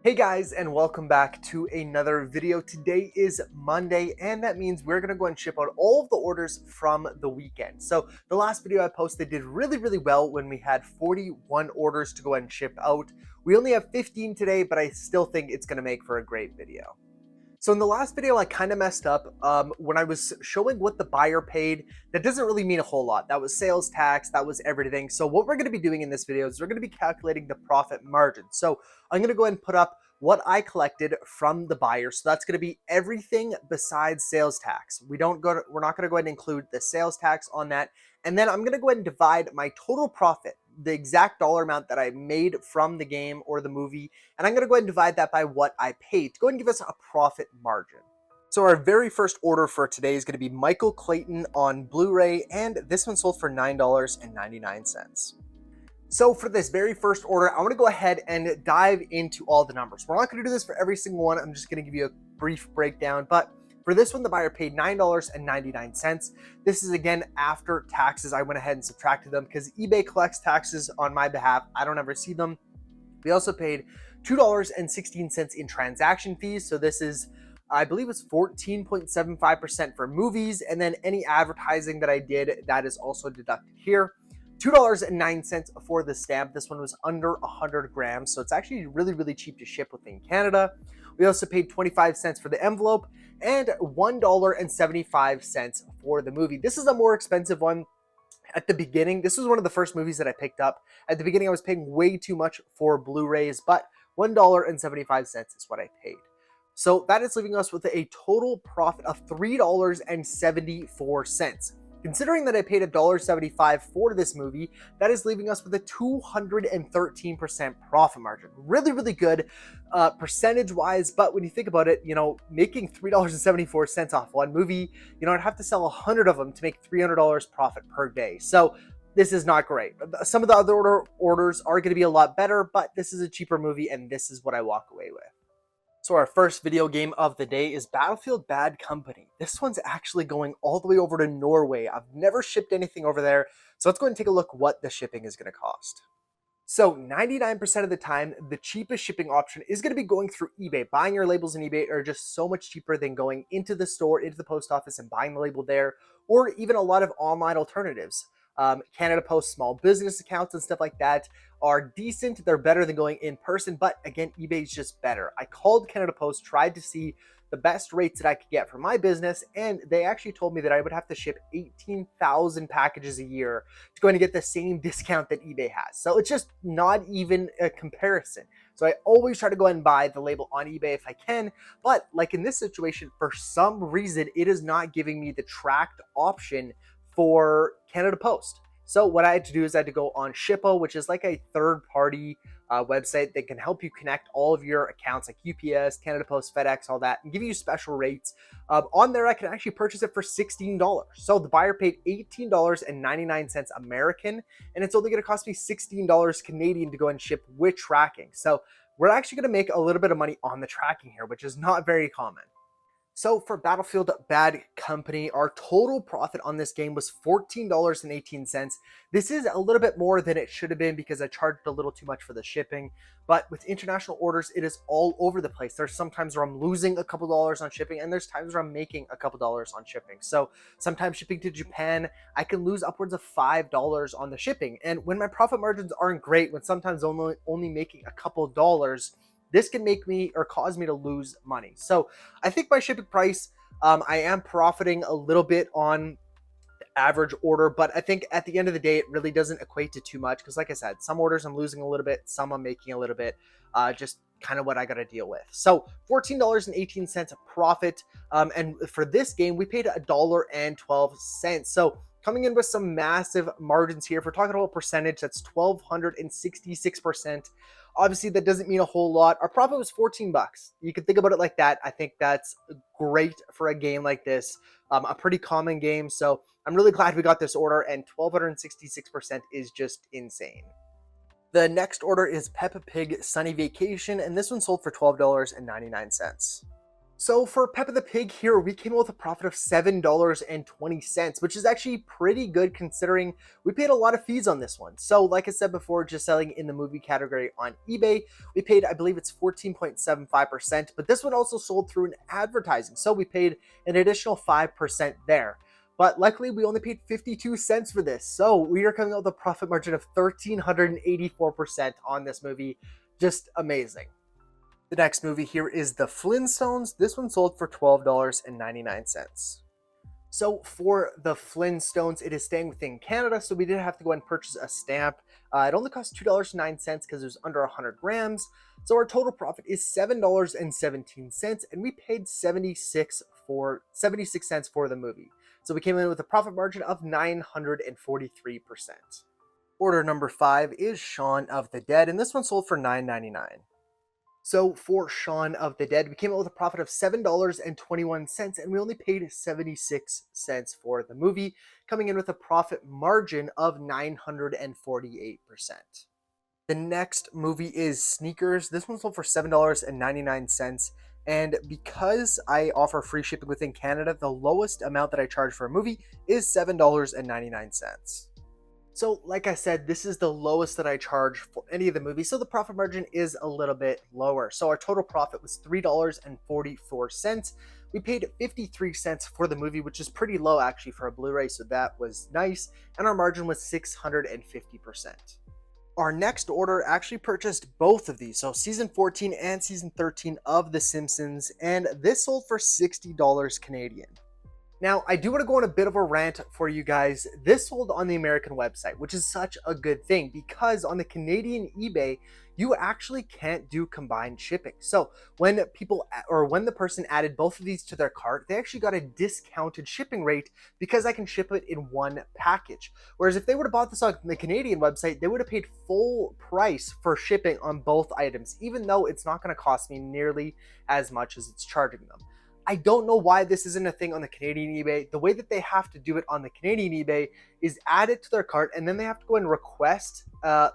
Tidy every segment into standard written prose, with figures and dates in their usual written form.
Hey guys, and welcome back to another video. Today is Monday, and that means we're gonna go and ship out all of the orders from the weekend. So the last video I posted did really well when we had 41 orders to go and ship out. We only have 15 today, but I still think it's gonna make for a great video. So in the last video, I kind of messed up when I was showing what the buyer paid. That doesn't really mean a whole lot. That was sales tax, that was everything. So what we're going to be doing in this video is we're going to be calculating the profit margin. So I'm going to go ahead and put up what I collected from the buyer. So that's going to be everything besides sales tax. We're not going to go ahead and include the sales tax on that. And then I'm going to go ahead and divide my total profit, the exact dollar amount that I made from the game or the movie, and I'm going to go ahead and divide that by what I paid to go ahead and give us a profit margin. So our very first order for today is going to be Michael Clayton on Blu-ray, and this one sold for $9.99. So for this very first order, I want to go ahead and dive into all the numbers. We're not going to do this for every single one. I'm just going to give you a brief breakdown, but for this one, the buyer paid $9.99. This is again after taxes. I went ahead and subtracted them because eBay collects taxes on my behalf. I don't ever see them. We also paid $2.16 in transaction fees. So this is, I believe it's 14.75% for movies. And then any advertising that I did, that is also deducted here. $2.09 for the stamp. This one was under 100 grams. So it's actually really cheap to ship within Canada. We also paid 25 cents for the envelope and $1.75 for the movie. This is a more expensive one. At the beginning, this was one of the first movies that I picked up. At the beginning, I was paying way too much for Blu-rays, but $1.75 is what I paid. So that is leaving us with a total profit of $3.74. Considering that I paid $1.75 for this movie, that is leaving us with a 213% profit margin. Really good percentage-wise, but when you think about it, making $3.74 off one movie, I'd have to sell 100 of them to make $300 profit per day. So this is not great. Some of the other orders are going to be a lot better, but this is a cheaper movie, and this is what I walk away with. So our first video game of the day is Battlefield Bad Company. This one's actually going all the way over to Norway. I've never shipped anything over there. So let's go and take a look what the shipping is going to cost. So 99% of the time, the cheapest shipping option is going to be going through eBay. Buying your labels in eBay are just so much cheaper than going into the store, into the post office and buying the label there, or even a lot of online alternatives. Canada Post small business accounts and stuff like that are decent. They're better than going in person, but again, eBay is just better. I called Canada Post, tried to see the best rates that I could get for my business, and they actually told me that I would have to ship 18,000 packages a year to go and get the same discount that eBay has. So it's just not even a comparison. So I always try to go and buy the label on eBay if I can, but like in this situation, for some reason, it is not giving me the tracked option for Canada Post. So what I had to do is I had to go on Shippo, which is like a third-party website that can help you connect all of your accounts like UPS, Canada Post, FedEx, all that, and give you special rates. On there, I can actually purchase it for $16. So the buyer paid $18.99 American, and it's only going to cost me $16 Canadian to go and ship with tracking. So we're actually going to make a little bit of money on the tracking here, which is not very common. So for Battlefield Bad Company, our total profit on this game was $14.18. This is a little bit more than it should have been because I charged a little too much for the shipping. But with international orders, it is all over the place. There's sometimes where I'm losing a couple dollars on shipping, and there's times where I'm making a couple dollars on shipping. So sometimes shipping to Japan, I can lose upwards of $5 on the shipping. And when my profit margins aren't great, when sometimes only making a couple dollars, this can make me or cause me to lose money. So I think my shipping price, I am profiting a little bit on the average order, but I think at the end of the day, it really doesn't equate to too much. Because like I said, some orders I'm losing a little bit, some I'm making a little bit, just kind of what I got to deal with. So $14.18 profit. And for this game, we paid $1.12. So coming in with some massive margins here. If we're talking about percentage, that's 1,266%. Obviously, that doesn't mean a whole lot. Our profit was 14 bucks. You can think about it like that. I think that's great for a game like this, a pretty common game. So I'm really glad we got this order, and 1,266% is just insane. The next order is Peppa Pig Sunny Vacation, and this one sold for $12.99. So for Peppa the Pig here, we came out with a profit of $7.20, which is actually pretty good considering we paid a lot of fees on this one. So like I said before, just selling in the movie category on eBay, we paid, I believe it's 14.75%, but this one also sold through an advertising. So we paid an additional 5% there. But luckily, we only paid 52 cents for this. So we are coming out with a profit margin of 1,384% on this movie. Just amazing. The next movie here is The Flintstones. This one sold for $12.99. So for The Flintstones, it is staying within Canada, so we didn't have to go and purchase a stamp. It only cost $2.09 because it was under 100 grams. So our total profit is $7.17, and we paid 76 cents for the movie. So we came in with a profit margin of 943%. Order number 5 is Shaun of the Dead, and this one sold for $9.99. So for Shaun of the Dead, we came out with a profit of $7.21, and we only paid 76 cents for the movie, coming in with a profit margin of 948%. The next movie is Sneakers. This one sold for $7.99, and because I offer free shipping within Canada, the lowest amount that I charge for a movie is $7.99. So like I said, this is the lowest that I charge for any of the movies, so the profit margin is a little bit lower. So our total profit was $3.44. We paid 53 cents for the movie, which is pretty low actually for a Blu-ray, so that was nice. And our margin was 650%. Our next order actually purchased both of these, so season 14 and season 13 of The Simpsons, and this sold for $60 Canadian. Now, I do want to go on a bit of a rant for you guys. This sold on the American website, which is such a good thing because on the Canadian eBay, you actually can't do combined shipping. So when the person added both of these to their cart, they actually got a discounted shipping rate because I can ship it in one package. Whereas if they would have bought this on the Canadian website, they would have paid full price for shipping on both items, even though it's not going to cost me nearly as much as it's charging them. I don't know why this isn't a thing on the Canadian eBay. The way that they have to do it on the Canadian eBay is add it to their cart, and then they have to go and request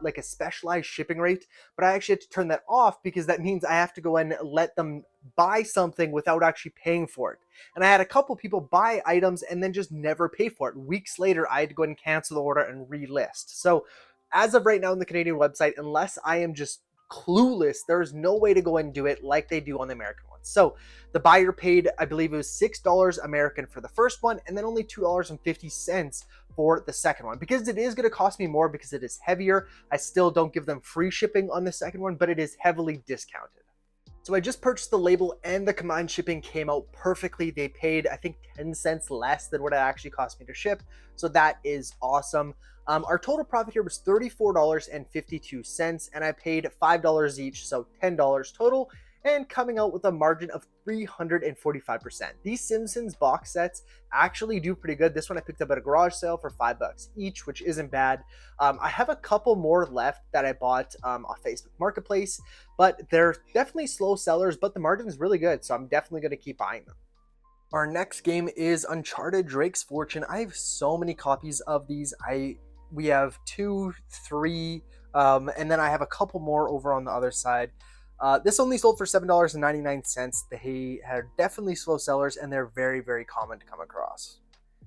like a specialized shipping rate. But I actually had to turn that off because that means I have to go and let them buy something without actually paying for it. And I had a couple people buy items and then just never pay for it. Weeks later, I had to go and cancel the order and relist. So as of right now on the Canadian website, unless I am just clueless, there is no way to go and do it like they do on the American one. So the buyer paid, I believe it was $6 American for the first one, and then only $2.50 for the second one. Because it is going to cost me more because it is heavier, I still don't give them free shipping on the second one, but it is heavily discounted. So I just purchased the label and the combined shipping came out perfectly. They paid, I think, 10 cents less than what it actually cost me to ship. So that is awesome. Our total profit here was $34.52, and I paid $5 each, so $10 total, and coming out with a margin of 345%. These Simpsons box sets actually do pretty good. This one I picked up at a garage sale for $5 each, which isn't bad. I have a couple more left that I bought off Facebook Marketplace, but they're definitely slow sellers, but the margin is really good, so I'm definitely going to keep buying them. Our next game is Uncharted Drake's Fortune. I have so many copies of these. We have 2, 3, and then I have a couple more over on the other side. This only sold for $7.99. They are definitely slow sellers, and they're very, very common to come across.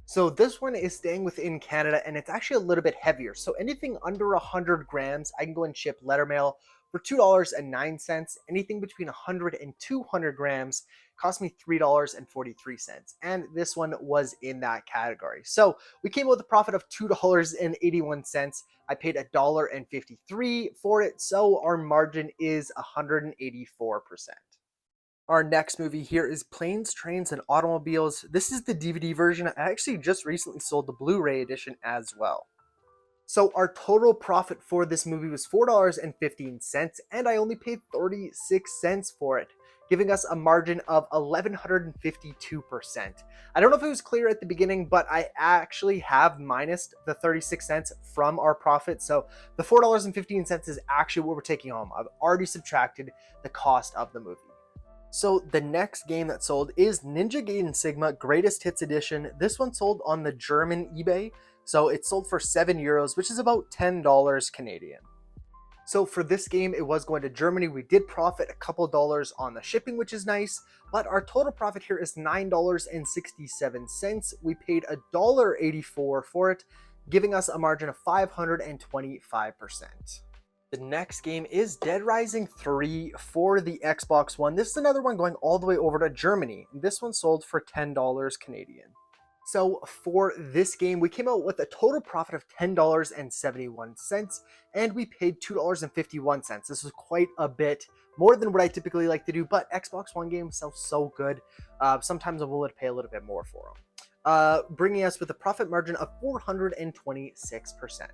So this one is staying within Canada, and it's actually a little bit heavier. So anything under 100 grams, I can go and ship letter mail for $2.09. Anything between 100 and 200 grams cost me $3.43. And this one was in that category. So we came up with a profit of $2.81. I paid $1.53 for it. So our margin is 184%. Our next movie here is Planes, Trains, and Automobiles. This is the DVD version. I actually just recently sold the Blu-ray edition as well. So our total profit for this movie was $4.15, and I only paid 36 cents for it, giving us a margin of 1,152%. I don't know if it was clear at the beginning, but I actually have minused the 36 cents from our profit. So the $4.15 is actually what we're taking home. I've already subtracted the cost of the movie. So the next game that sold is Ninja Gaiden Sigma Greatest Hits Edition. This one sold on the German eBay. So it sold for €7, which is about $10 Canadian. So for this game, it was going to Germany. We did profit a couple dollars on the shipping, which is nice, but our total profit here is $9.67. We paid $1.84 for it, giving us a margin of 525%. The next game is Dead Rising 3 for the Xbox One. This is another one going all the way over to Germany. This one sold for $10 Canadian. So for this game, we came out with a total profit of $10.71, and we paid $2.51. This was quite a bit more than what I typically like to do, but Xbox One games sell so good. Sometimes I'm willing to pay a little bit more for them, bringing us with a profit margin of 426%.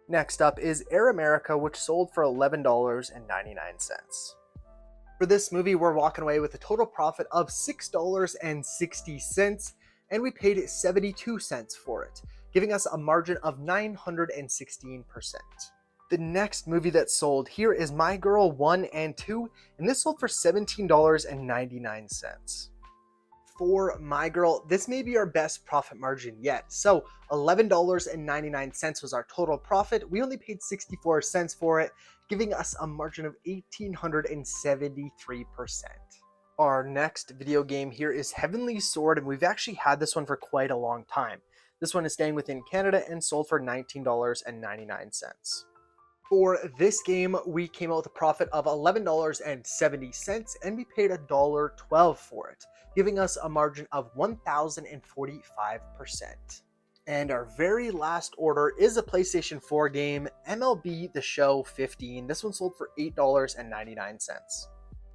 Next up is Air America, which sold for $11.99. For this movie, we're walking away with a total profit of $6.60, and we paid 72 cents for it, giving us a margin of 916%. The next movie that sold here is My Girl 1 and 2, and this sold for $17.99. For My Girl, this may be our best profit margin yet. So $11.99 was our total profit. We only paid 64 cents for it, giving us a margin of 1,873%. Our next video game here is Heavenly Sword, and we've actually had this one for quite a long time. This one is staying within Canada and sold for $19.99. For this game, we came out with a profit of $11.70, and we paid $1.12 for it, giving us a margin of 1,045%. And our very last order is a PlayStation 4 game, MLB The Show 15. This one sold for $8.99.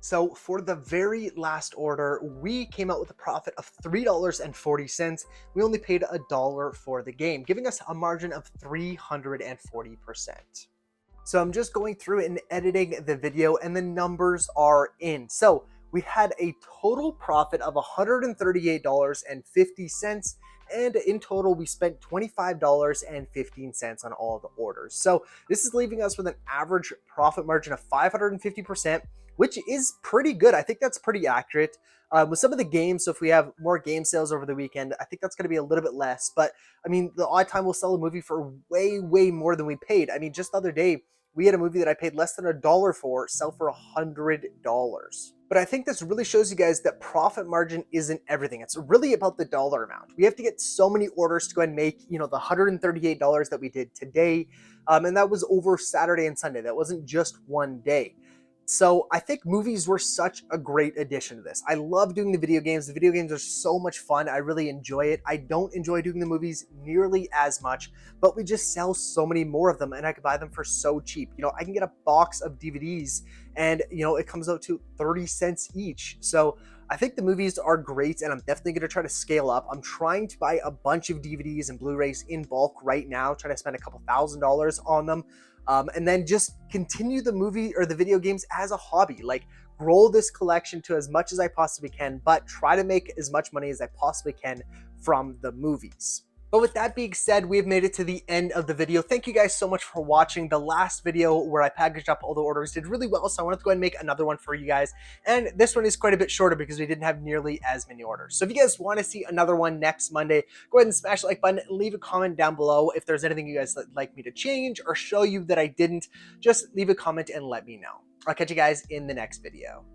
So for the very last order, we came out with a profit of $3.40. We only paid $1 for the game, giving us a margin of 340%. So I'm just going through and editing the video, and the numbers are in. So we had a total profit of $138.50, and in total we spent $25.15 on all the orders. So this is leaving us with an average profit margin of 550%, which is pretty good. I think that's pretty accurate. With some of the games, so if we have more game sales over the weekend, I think that's going to be a little bit less. But I mean, the odd time we'll sell a movie for way, way more than we paid. I mean, just the other day, we had a movie that I paid less than $1 for, sell for $100. But I think this really shows you guys that profit margin isn't everything. It's really about the dollar amount. We have to get so many orders to go and make, the $138 that we did today. And that was over Saturday and Sunday. That wasn't just one day. So I think movies were such a great addition to this. I love doing the video games. The video games are so much fun. I really enjoy it. I don't enjoy doing the movies nearly as much, but we just sell so many more of them, and I could buy them for so cheap. I can get a box of DVDs and, it comes out to 30 cents each. So I think the movies are great, and I'm definitely going to try to scale up. I'm trying to buy a bunch of DVDs and Blu-rays in bulk right now, trying to spend a couple $1,000s on them. And then just continue the movie or the video games as a hobby. Like, grow this collection to as much as I possibly can, but try to make as much money as I possibly can from the movies. But with that being said, we've made it to the end of the video. Thank you guys so much for watching. The last video where I packaged up all the orders did really well, so I wanted to go ahead and make another one for you guys. And this one is quite a bit shorter because we didn't have nearly as many orders. So if you guys want to see another one next Monday, go ahead and smash the like button and leave a comment down below. If there's anything you guys would like me to change or show you that I didn't, just leave a comment and let me know. I'll catch you guys in the next video.